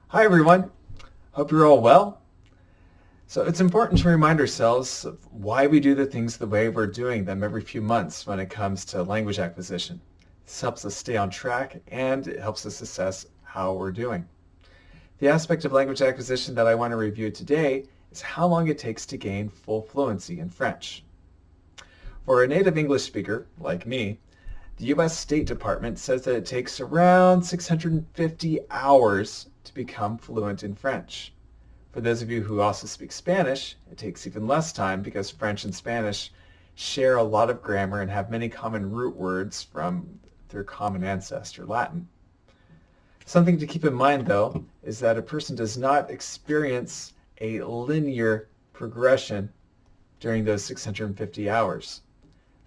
Hi everyone, hope you're all well. So it's important to remind ourselves of why we do the things the way we're doing them every few months when it comes to language acquisition. This helps us stay on track and it helps us assess how we're doing. The aspect of language acquisition that I want to review today is how long it takes to gain full fluency in French. For a native English speaker, like me, the U.S. State Department says that it takes around 650 hours to become fluent in French. For those of you who also speak Spanish, it takes even less time because French and Spanish share a lot of grammar and have many common root words from their common ancestor, Latin. Something to keep in mind, though, is that a person does not experience a linear progression during those 650 hours.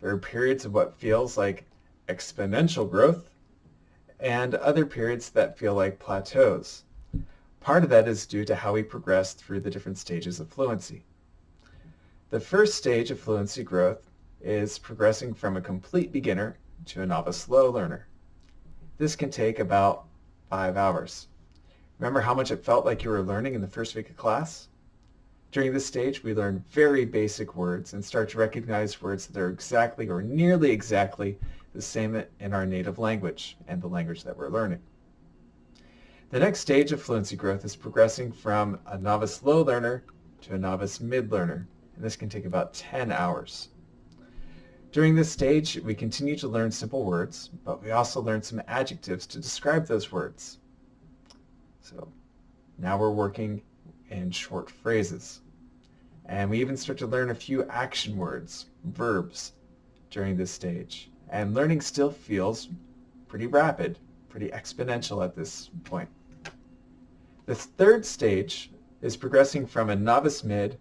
There are periods of what feels like exponential growth and other periods that feel like plateaus. Part of that is due to how we progress through the different stages of fluency. The first stage of fluency growth is progressing from a complete beginner to a novice slow learner. This can take about 5 hours. Remember how much it felt like you were learning in the first week of class? During this stage, we learn very basic words and start to recognize words that are exactly or nearly exactly the same in our native language and the language that we're learning. The next stage of fluency growth is progressing from a novice low learner to a novice mid learner, and this can take about 10 hours. During this stage, we continue to learn simple words, but we also learn some adjectives to describe those words. So now we're working in short phrases. And we even start to learn a few action words, verbs, during this stage. And learning still feels pretty rapid, pretty exponential at this point. The third stage is progressing from a novice mid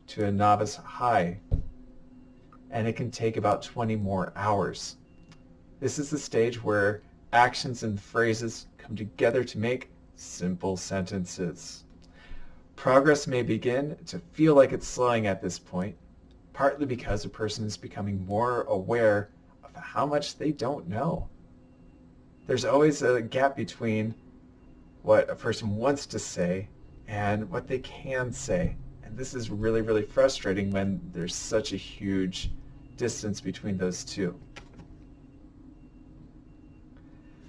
to a novice high, and it can take about 20 more hours. This is the stage where actions and phrases come together to make simple sentences. Progress may begin to feel like it's slowing at this point, partly because a person is becoming more aware of how much they don't know. There's always a gap between what a person wants to say and what they can say. And this is really, really frustrating when there's such a huge distance between those two.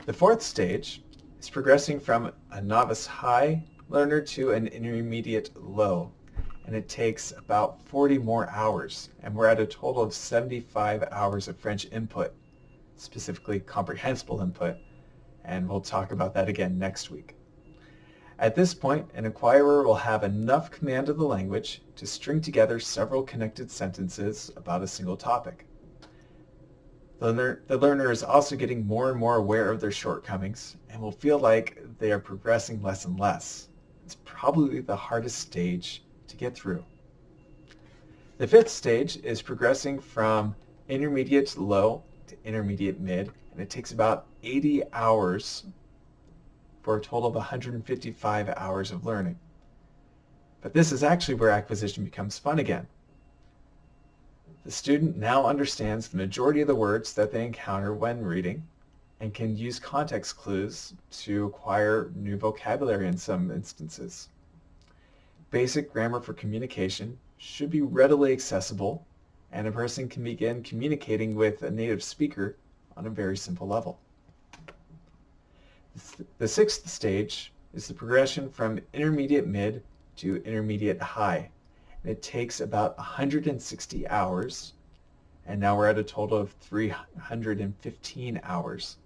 The fourth stage is progressing from a novice high learner to an intermediate low, and it takes about 40 more hours, and we're at a total of 75 hours of French input, specifically comprehensible input, and we'll talk about that again next week. At this point, an acquirer will have enough command of the language to string together several connected sentences about a single topic. The learner is also getting more and more aware of their shortcomings and will feel like they are progressing less and less. It's probably the hardest stage to get through. The fifth stage is progressing from intermediate low to intermediate mid, and it takes about 80 hours for a total of 155 hours of learning. But this is actually where acquisition becomes fun again. The student now understands the majority of the words that they encounter when reading and can use context clues to acquire new vocabulary in some instances. Basic grammar for communication should be readily accessible, and a person can begin communicating with a native speaker on a very simple level. The sixth stage is the progression from intermediate mid to intermediate high. And it takes about 160 hours, and now we're at a total of 315 hours.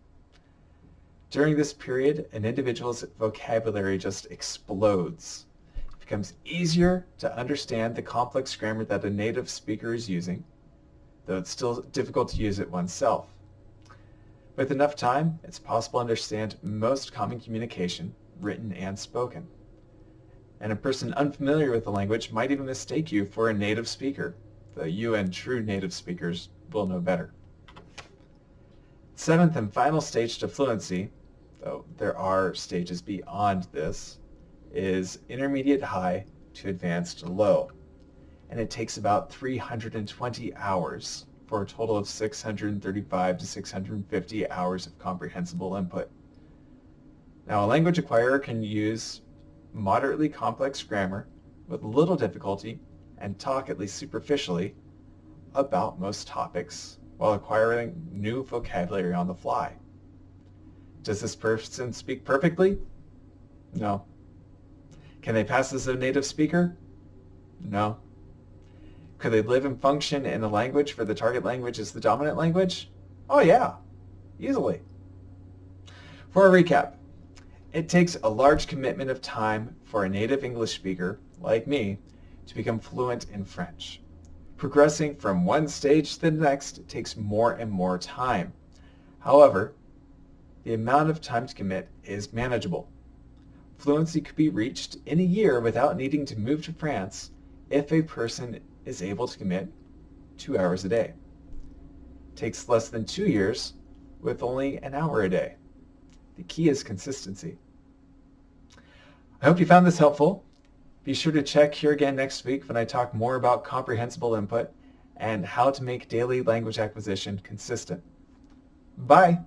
During this period, an individual's vocabulary just explodes. It becomes easier to understand the complex grammar that a native speaker is using, though it's still difficult to use it oneself. With enough time, it's possible to understand most common communication, written and spoken. And a person unfamiliar with the language might even mistake you for a native speaker, though you and true native speakers will know better. Seventh and final stage to fluency, though there are stages beyond this, is intermediate high to advanced low. And it takes about 320 hours for a total of 635 to 650 hours of comprehensible input. Now, a language acquirer can use moderately complex grammar with little difficulty and talk at least superficially about most topics while acquiring new vocabulary on the fly. Does this person speak perfectly? No. Can they pass as a native speaker? No. Could they live and function in a language where the target language is the dominant language? Oh yeah, easily. For a recap, it takes a large commitment of time for a native English speaker, like me, to become fluent in French. Progressing from one stage to the next takes more and more time. However, the amount of time to commit is manageable. Fluency could be reached in a year without needing to move to France if a person is able to commit 2 hours a day. It takes less than 2 years with only an hour a day. The key is consistency. I hope you found this helpful. Be sure to check here again next week when I talk more about comprehensible input and how to make daily language acquisition consistent. Bye!